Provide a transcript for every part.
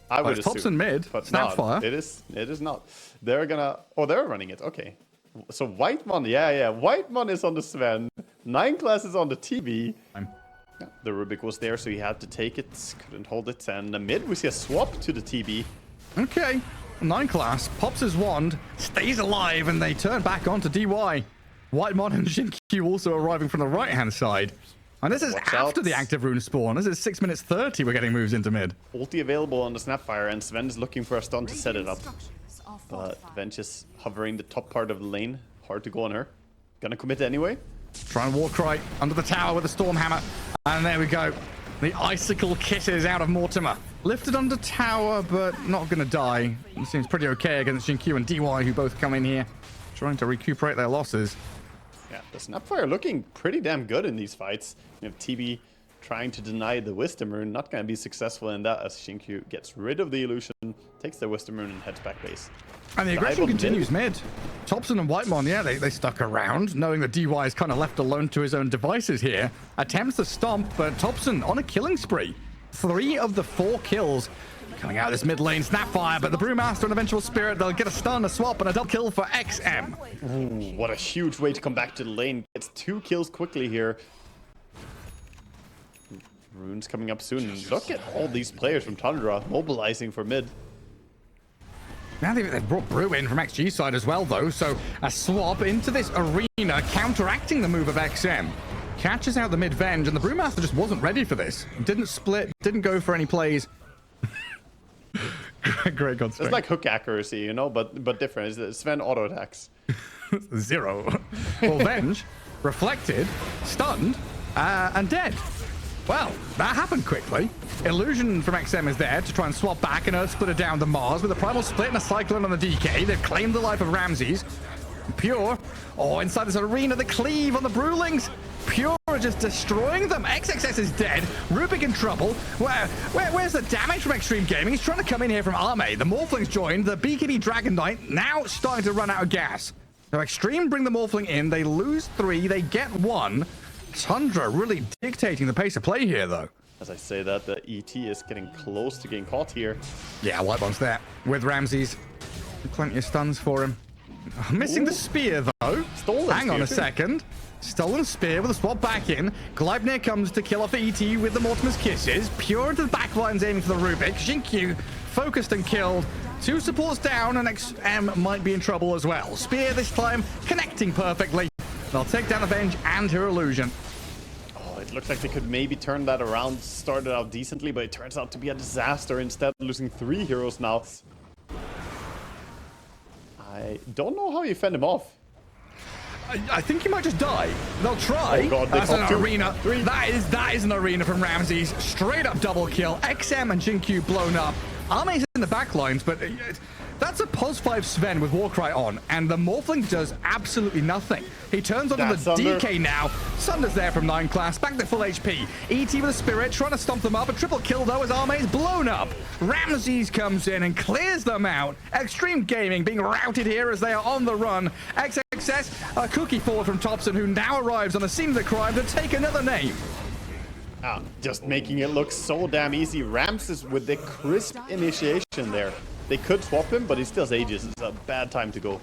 I would assume. Thompson mid, but Snapfire. It is not. They're gonna... Oh, they're running it. Okay. So Whitemon, yeah. Whitemon is on the Sven. 9 class is on the TV. Yeah, the Rubik was there, so he had to take it. Couldn't hold it. And the mid, we see a swap to the TB. Okay. 9 class pops his wand, stays alive, and they turn back onto DY. Whitemon and Xinkyu also arriving from the right-hand side. And this is after the active rune spawn. This is 6 minutes 30. We're getting moves into mid. Ulti available on the Snapfire, and Sven is looking for a stun to set it up. But Venge is hovering the top part of the lane. Hard to go on her. Gonna commit anyway. Trying to Warcry under the tower with a Storm Hammer. And there we go. The icicle kisses out of Mortimer. Lifted under tower, but not going to die. He seems pretty okay against Xinkyu and DY, who both come in here trying to recuperate their losses. Yeah, the Snapfire looking pretty damn good in these fights. You have TB trying to deny the Wisdom Rune. Not going to be successful in that as Xinkyu gets rid of the illusion, takes the Wisdom Rune and heads back base. And the aggression continues mid. Thompson and Whitemon, yeah, they stuck around, knowing that DY is kind of left alone to his own devices here. Attempts to stomp, but Thompson on a killing spree. 3 of the 4 kills coming out of this mid lane. Snapfire, but the Brewmaster and eventual Spirit, they'll get a stun, a swap, and a double kill for XM. Ooh, what a huge way to come back to the lane. Gets 2 kills quickly here. Rune's coming up soon. Look at all these players from Tundra mobilizing for mid. Now they've brought Brew in from XG side as well, though, so a swap into this arena, counteracting the move of XM. Catches out the mid Venge, and the Brewmaster just wasn't ready for this. Didn't split, didn't go for any plays. Great construct. It's like hook accuracy, you know, but different. It's Sven auto attacks. 0. Well, Venge, reflected, stunned, and dead. Well, that happened quickly. Illusion from XM is there to try and swap back and Earth Splitter down to Mars with a Primal Split and a Cyclone on the DK. They've claimed the life of Ramsey's. Pure. Oh, inside this arena, the cleave on the Brewlings. Pure are just destroying them. XXS is dead. Rubik in trouble. Where's the damage from Extreme Gaming? He's trying to come in here from Arme. The Morphlings joined. The BKB Dragon Knight now starting to run out of gas. So Extreme bring the Morphling in. They lose 3. They get 1. Tundra really dictating the pace of play here, though. As I say that, the ET is getting close to getting caught here. Yeah, Whitemon's there with Ramsey's. Plenty of stuns for him. Missing the spear, though. Stolen Hang on a second. Stolen spear with a swap back in. Gleipnir comes to kill off the ET with the Mortimer's Kisses. Pure into the backlines aiming for the Rubik. Xinkyu focused and killed. 2 supports down, and XM might be in trouble as well. Spear this time connecting perfectly. They'll take down Avenge and her illusion. Oh, it looks like they could maybe turn that around. Started out decently, but it turns out to be a disaster instead, losing 3 heroes now. I don't know how you fend him off. I think he might just die. They'll try. Oh god, that's an arena. That is an arena from Ramsey's. Straight up double kill. XM and Xinkyu blown up. Arme's in the back lines, but that's a +5 Sven with Warcry on, and the Morphling does absolutely nothing. He turns onto the DK now. Sunder's there from 9 class, back to full HP. ET with a Spirit, trying to stomp them up. A triple kill, though, as Arme's blown up. Ramses comes in and clears them out. Extreme Gaming being routed here as they are on the run. XXS, a cookie forward from Thompson, who now arrives on the scene of the crime to take another name. Just making it look so damn easy. Ramses with the crisp initiation there. They could swap him, but he still has Aegis. It's a bad time to go.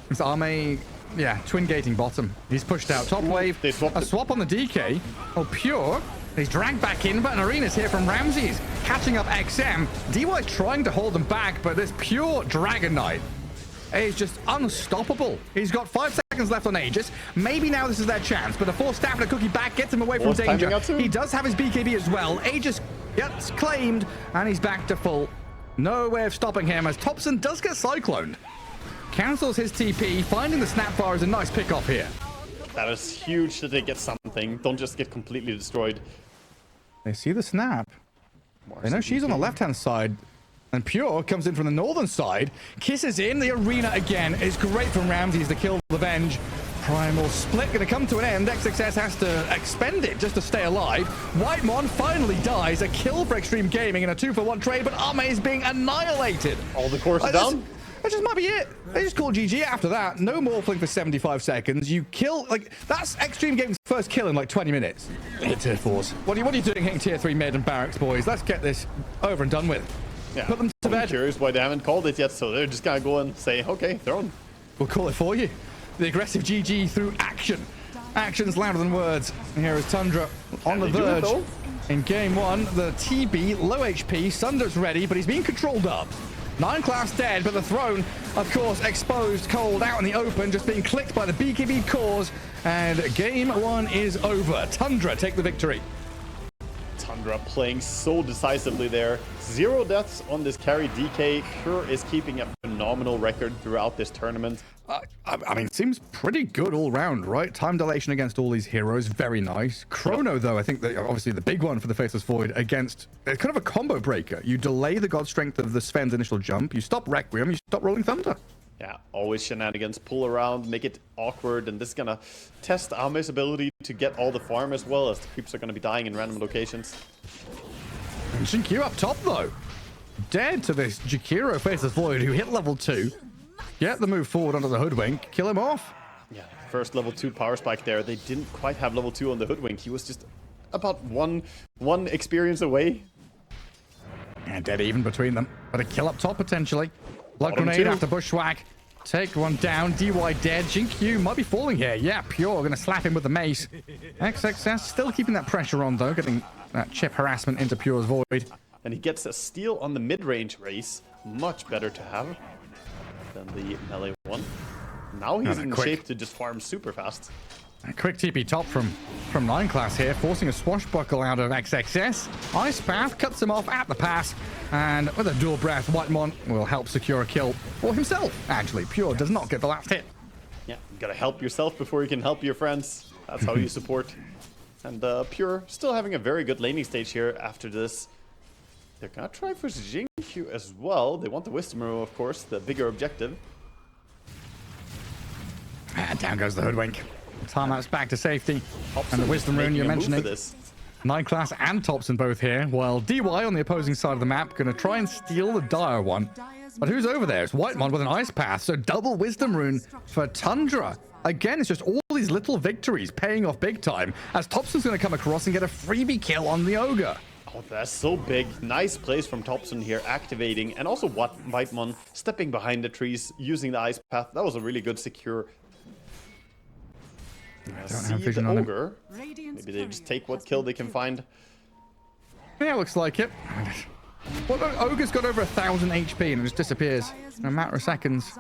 It's Arme, yeah, twin gating bottom. He's pushed out top wave. They swapped a swap on the DK. Oh, Pure. He's dragged back in, but an arena's here from Ramses. Catching up XM. DY trying to hold them back, but this Pure Dragon Knight is just unstoppable. He's got 5 seconds left on Aegis. Maybe now this is their chance, but a 4 staff and a cookie back gets him away from danger. He does have his BKB as well. Aegis gets claimed, and he's back to full. No way of stopping him as Thompson does get cycloned. Cancels his TP. Finding the Snapfire is a nice pick-off here. That is huge that they get something. Don't just get completely destroyed. They see the snap. They know she's on the left-hand side. And Pure comes in from the northern side. Kisses in. The arena again is great from Ramses to kill the Venge. Primal Split going to come to an end. XXS has to expend it just to stay alive. Whitemon finally dies. A kill for Extreme Gaming in a 2-for-1 trade, but Arme is being annihilated. All the course down. That just might be it. They just call GG after that. No Morphling for 75 seconds. You kill, like, that's Extreme Gaming's first kill in like 20 minutes. Hit tier 4s. What are you doing hitting tier 3 mid and barracks, boys? Let's get this over and done with. Yeah. Put them to bed. I'm curious why they haven't called it yet, so they're just gonna go and say, okay, throne. We'll call it for you. The aggressive GG through action. Action's louder than words. And here is Tundra on the verge. In game one, the TB, low HP, Sunder's ready, but he's being controlled up. 9 class dead, but the throne, of course, exposed, cold, out in the open, just being clicked by the BKB cores. And game one is over. Tundra take the victory. Tundra playing so decisively there. 0 deaths on this carry. DK Pure is keeping a phenomenal record throughout this tournament. I mean, seems pretty good all round, right? Time dilation against all these heroes, very nice. Chrono, though, I think that obviously the big one for the Faceless Void against kind of a combo breaker. You delay the god strength of the Sven's initial jump, you stop Requiem, you stop Rolling Thunder. Yeah, always shenanigans, pull around, make it awkward, and this is gonna test Ame's ability to get all the farm as well, as the creeps are gonna be dying in random locations. And Shinkyu up top, though. Dead to this Jakiro Faceless Void, who hit level 2. Get the move forward onto the Hoodwink, kill him off. Yeah, first level 2 power spike there. They didn't quite have level 2 on the Hoodwink. He was just about one experience away. And dead even between them, but a kill up top potentially. Blood grenade after bushwhack. Take one down. DY dead. Jinkyu might be falling here. Yeah, Pure gonna slap him with the mace. XXS still keeping that pressure on though, getting that chip harassment into Pure's Void. And he gets a steal on the mid-range race. Much better to have than the melee one. Now he's in shape to just farm super fast. A quick TP top from 9 class here, forcing a swashbuckle out of XXS. Ice Path cuts him off at the pass, and with a dual breath, Whitemon will help secure a kill for himself. Actually, Pure does not get the last hit. Yeah, you gotta help yourself before you can help your friends. That's how you support. And Pure still having a very good laning stage here after this. They're gonna try for Jinkyu as well. They want the Wisdom Room, of course, the bigger objective. And down goes the Hoodwink. Tarmap's back to safety. Thompson And the Wisdom Rune you're mentioning. 9 class and Thompson both here, while DY on the opposing side of the map gonna try and steal the Dire one. But who's over there? It's Whitemon with an Ice Path, so double Wisdom Rune for Tundra. Again, it's just all these little victories paying off big time, as Thompson's gonna come across and get a freebie kill on the Ogre. Oh, that's so big. Nice plays from Thompson here, activating, and also Whitemon stepping behind the trees, using the Ice Path. That was a really good secure. I don't have vision on Ogre. Maybe they just take what kill they can find. Yeah, looks like it. Well, the Ogre's got over 1,000 HP and it just disappears in a matter of seconds.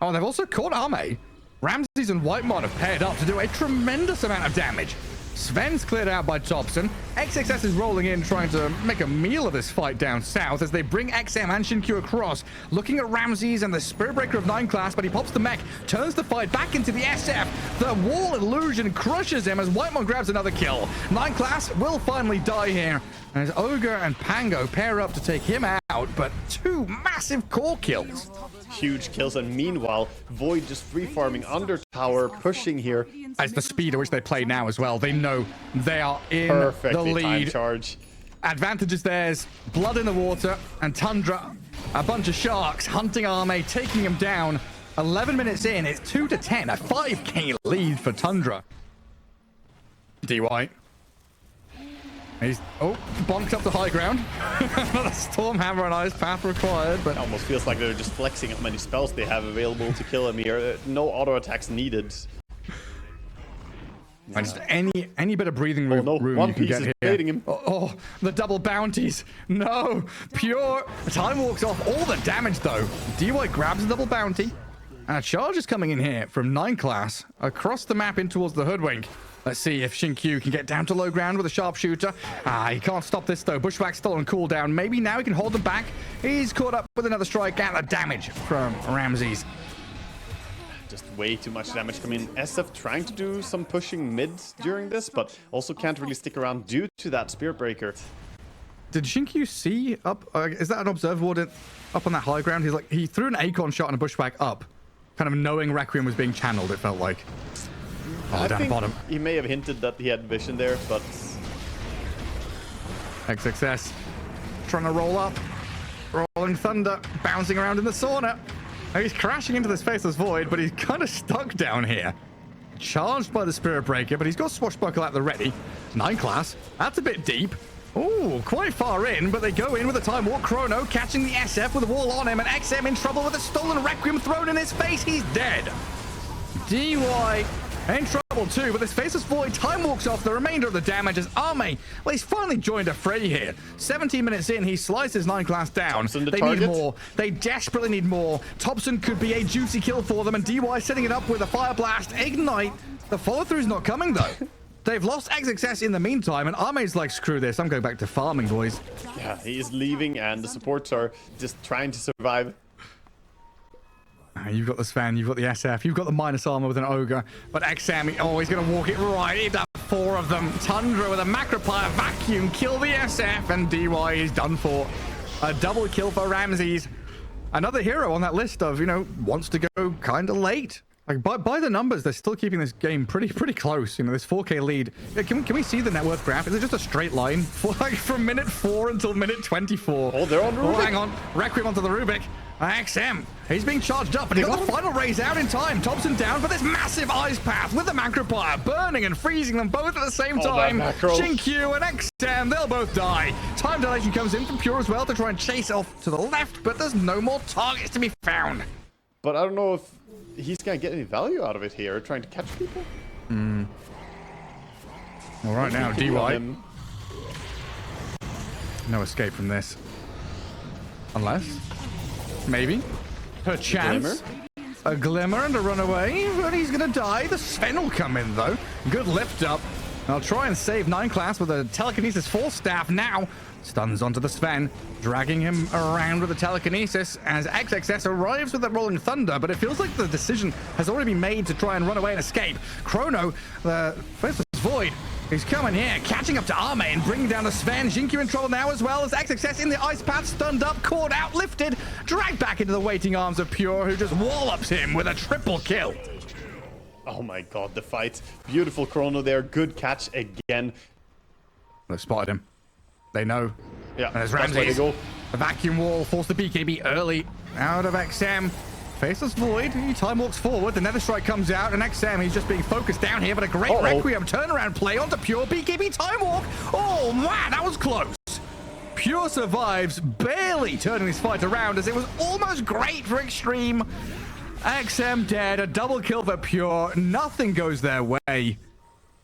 Oh, they've also caught Ame. Ramsey and Whitemon have paired up to do a tremendous amount of damage. Sven's cleared out by Thompson. XXS is rolling in, trying to make a meal of this fight down south as they bring XM and Shinkyu across, looking at Ramses and the Spirit Breaker of 9 class, but he pops the mech, turns the fight back into the SF. The wall illusion crushes him as Whitemon grabs another kill. 9 class will finally die here, as Ogre and Pango pair up to take him out, but 2 massive core kills. Huge kills, and meanwhile, Void just free farming under tower, pushing here. As the speed at which they play now as well, they know they are in Perfectly the lead. timed charge. Advantage is theirs. Blood in the water, and Tundra, a bunch of sharks hunting Ame, taking him down. 11 minutes in, it's 2-10, a 5k lead for Tundra. DY. He's bonked up the high ground. Another Stormhammer and Ice Path required, but It almost feels like they're just flexing how many spells they have available to kill him here. No auto attacks needed. and just any bit of breathing room, no, room One you can Piece get is here. baiting him. Oh, the double bounties. No, Pure time walks off all the damage though. DY grabs a double bounty, and a charge is coming in here from 9 class across the map in towards the Hoodwink. Let's see if Shinkyu can get down to low ground with a sharpshooter. He can't stop this though. Bushwhack's still on cooldown. Maybe now he can hold them back. He's caught up with another strike and the damage from Ramses. Just way too much damage coming in. SF trying to do some pushing mid during this, but also can't really stick around due to that Spirit Breaker. Did Shinkyu see up? Is that an observer ward up on that high ground? He threw an Acorn shot and a Bushwhack up, kind of knowing Requiem was being channeled, it felt like. I down think bottom. He may have hinted that he had vision there, but XXS trying to roll up. Rolling Thunder, bouncing around in the sauna. Now he's crashing into this Faceless Void, but he's kind of stuck down here. Charged by the Spirit Breaker, but he's got Swashbuckle at the ready. 9 class, that's a bit deep. Oh, quite far in, but they go in with a time walk. Chrono catching the SF with a wall on him, and XM in trouble with a stolen Requiem thrown in his face. He's dead. DY in trouble too, but this faceless void time walks off the remainder of the damage as Arme, well, he's finally joined a fray here. 17 minutes in, he slices 9 class down. They need more. They desperately need more. Thompson could be a juicy kill for them, and DY setting it up with a fire blast. Ignite. The follow-through's not coming though. They've lost XXS in the meantime, and Arme's like, screw this, I'm going back to farming, boys. Yeah, he is leaving, and the supports are just trying to survive. You've got the Sven, you've got the SF, you've got the minus armor with an Ogre, but XM, oh, he's going to walk it right into 4 of them. Tundra with a Macropire vacuum, kill the SF, and DY is done for. A double kill for Ramsey's. Another hero on that list of, you know, wants to go kind of late. Like, by the numbers, they're still keeping this game pretty close. You know, this 4K lead. Yeah, can we see the net worth graph? Is it just a straight line from minute 4 until minute 24? Oh, they're on Rubik. Oh, hang on. Requiem onto the Rubik. XM, he's being charged up, and he got the final raise out in time. Thompson down for this massive ice path with the Macropire, burning and freezing them both at the same time. Shinkyu and XM, they'll both die. Time dilation comes in from Pure as well to try and chase off to the left, but there's no more targets to be found. But I don't know if he's gonna get any value out of it here, trying to catch people. All right, now DY. No escape from this. Unless, maybe, perchance, a glimmer and a runaway, but he's gonna die. The Sven will come in though. Good lift up. I'll try and save 9 class with a telekinesis force staff now. Stuns onto the Sven, dragging him around with the telekinesis as XXS arrives with the Rolling Thunder, but it feels like the decision has already been made to try and run away and escape. Chrono, the faceless void, he's coming here, catching up to Arme and bringing down the Sven. Jinkyu in trouble now as well as XXS in the ice path, stunned up, caught out, lifted, dragged back into the waiting arms of Pure, who just wallops him with a triple kill. Oh my god, the fight. Beautiful Chrono there, good catch again. They've spotted him. They know. Yeah, and there's that's where they Ramsey. go. The vacuum wall forced the BKB early out of XM. Faceless Void, he time walks forward. The Nether Strike comes out, and XM, he's just being focused down here, but a great Requiem turnaround play onto Pure. BKB time walk. Oh man, that was close. Pure survives, barely turning this fight around as it was almost great for Extreme. XM dead, a double kill for Pure. Nothing goes their way.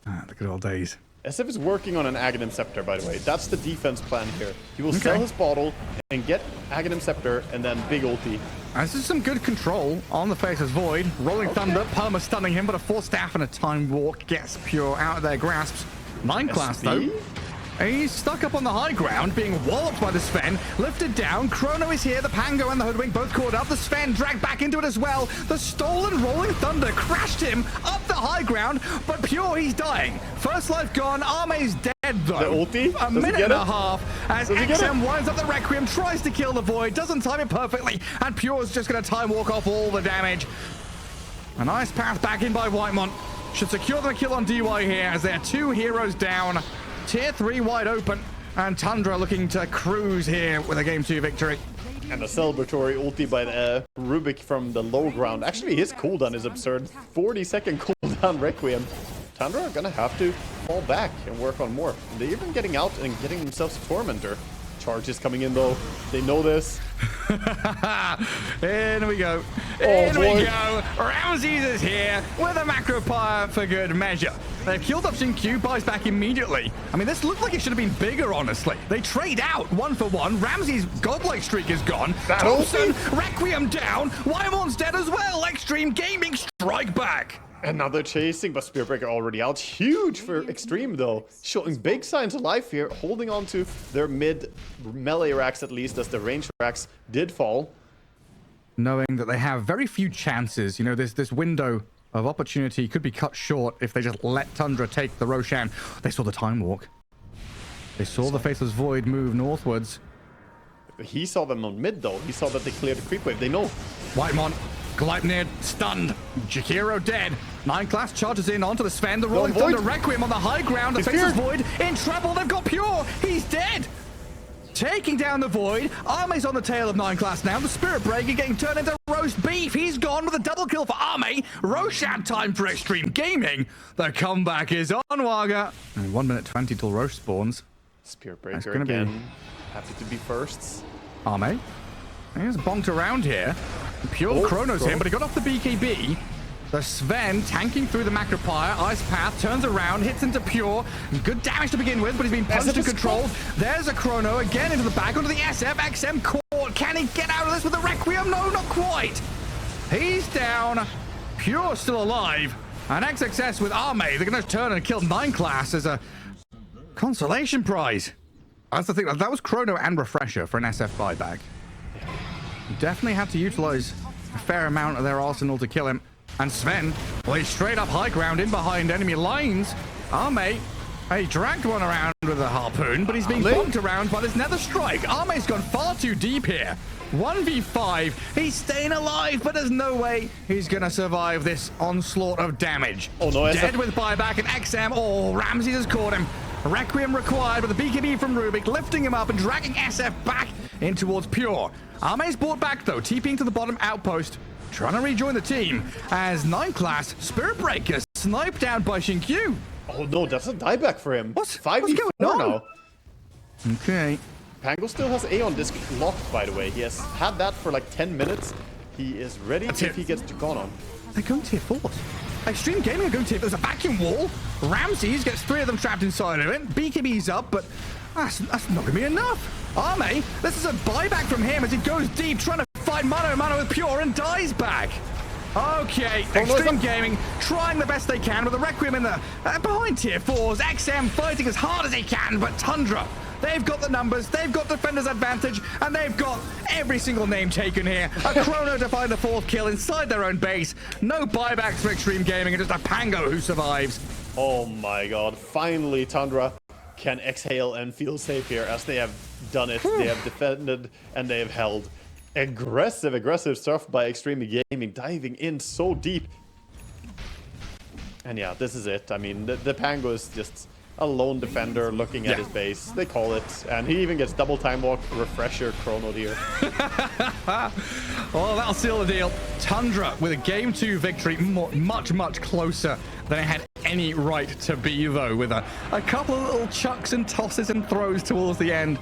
The good old days. SF is working on an Aghanim Scepter, by the way. That's the defense plan here. He will sell his bottle and get Aghanim Scepter and then big ulti. This is some good control on the Faceless Void. Rolling Thunder, perma stunning him, but a force staff and a time walk gets Pure out of their grasps. 9 class though. He's stuck up on the high ground, being walloped by the Sven, lifted down. Chrono is here, the Pango and the Hoodwink both caught up. The Sven dragged back into it as well. The stolen Rolling Thunder crashed him up the high ground, but Pure, he's dying. First life gone, Arme's dead though. The ulti? A minute and a half as XM winds up the Requiem, tries to kill the Void, doesn't time it perfectly, and Pure's just going to time walk off all the damage. A nice path back in by Whitemont. Should secure them a kill on DY here as they're 2 heroes down. Tier 3 wide open, and Tundra looking to cruise here with a Game 2 victory. And a celebratory ulti by the Rubik from the low ground. Actually, his cooldown is absurd. 40-second cooldown Requiem. Tundra are gonna have to fall back and work on more. They're even getting out and getting themselves a Tormentor. Charges coming in though. They know this. In we go. In we go. Ramses is here with a Macropire for good measure. They've killed up Shinkyu, buys back immediately. I mean, this looked like it should have been bigger, honestly. They trade out 1 for 1. Ramsey's godlike streak is gone. Thompson, Requiem down. Whitemont's dead as well. Extreme Gaming strike back. Another chasing, but Spearbreaker already out. Huge for Extreme, though. Showing big signs of life here. Holding on to their mid melee racks, at least, as the range racks did fall. Knowing that they have very few chances. You know, this window of opportunity could be cut short if they just let Tundra take the Roshan. They saw the time walk. They saw the Faceless Void move northwards. He saw them on mid, though. He saw that they cleared the creep wave. They know. Whitemont, Gleipnir stunned. Jakiro dead. 9 class charges in onto the Sven. The Rolling Thunder Requiem on the high ground. The Faceless Void in trouble. They've got Pure. He's dead. Taking down the Void. Arme's on the tail of 9 class now. The Spirit Breaker getting turned into roast beef. He's gone with a double kill for Arme. Roshan time for Extreme Gaming. The comeback is on, Waga. And 1 minute 20 till Roche spawns. Spirit Breaker again. Happy to be firsts. Arme. He's bonked around here. Pure Chronos him, but he got off the BKB. The Sven tanking through the Macropire. Ice Path turns around, hits into Pure. Good damage to begin with, but he's been punched and controlled. There's a Chrono again into the back onto the SF. XM caught. Can he get out of this with the Requiem? No, not quite. He's down. Pure still alive. And XXS with Arme. They're going to turn and kill 9 class as a consolation prize. That's the thing. That was Chrono and Refresher for an SF buyback. Definitely had to utilize a fair amount of their arsenal to kill him. And Sven, well, he's straight up high ground in behind enemy lines. Arme, he dragged one around with a harpoon, but he's being bombed around by this nether strike. Arme's gone far too deep here. 1v5, he's staying alive, but there's no way he's gonna survive this onslaught of damage. Oh no, dead with buyback and XM. Oh, Ramsey has caught him. Requiem required with the BKB from Rubik, lifting him up and dragging SF back in towards Pure. Arme's brought back though, TPing to the bottom outpost, trying to rejoin the team as 9 class Spirit Breaker sniped down by Shinkyu. Oh no, that's a dieback for him. What's 5v4 going on now. Okay. Pango still has Aeon Disc locked, by the way. He has had that for like 10 minutes. He is ready if he gets to Ganon. They're going tier 4s. Extreme Gaming are going tier 4s. There's a vacuum wall. Ramses gets 3 of them trapped inside of it. BKB's up, but that's not going to be enough. Arme, this is a buyback from him as he goes deep, trying to fight mano-a-mano with Pure and dies back. Okay, Extreme Gaming trying the best they can with the Requiem in the behind tier 4s. XM fighting as hard as he can, but Tundra, they've got the numbers, they've got defender's advantage, and they've got every single name taken here. A Chrono to find the 4th kill inside their own base. No buybacks for Extreme Gaming, and just a Pango who survives. Oh my god, finally Tundra can exhale and feel safe here as they have done it. They have defended and they have held. Aggressive stuff by Extreme Gaming, diving in so deep. And yeah, this is it. I mean, the Pango is just a lone defender looking at his base. They call it. And he even gets double time walk, Refresher, Chrono here. Well, that'll seal the deal. Tundra with a game 2 victory, much closer than it had any right to be, though, with a couple of little chucks and tosses and throws towards the end.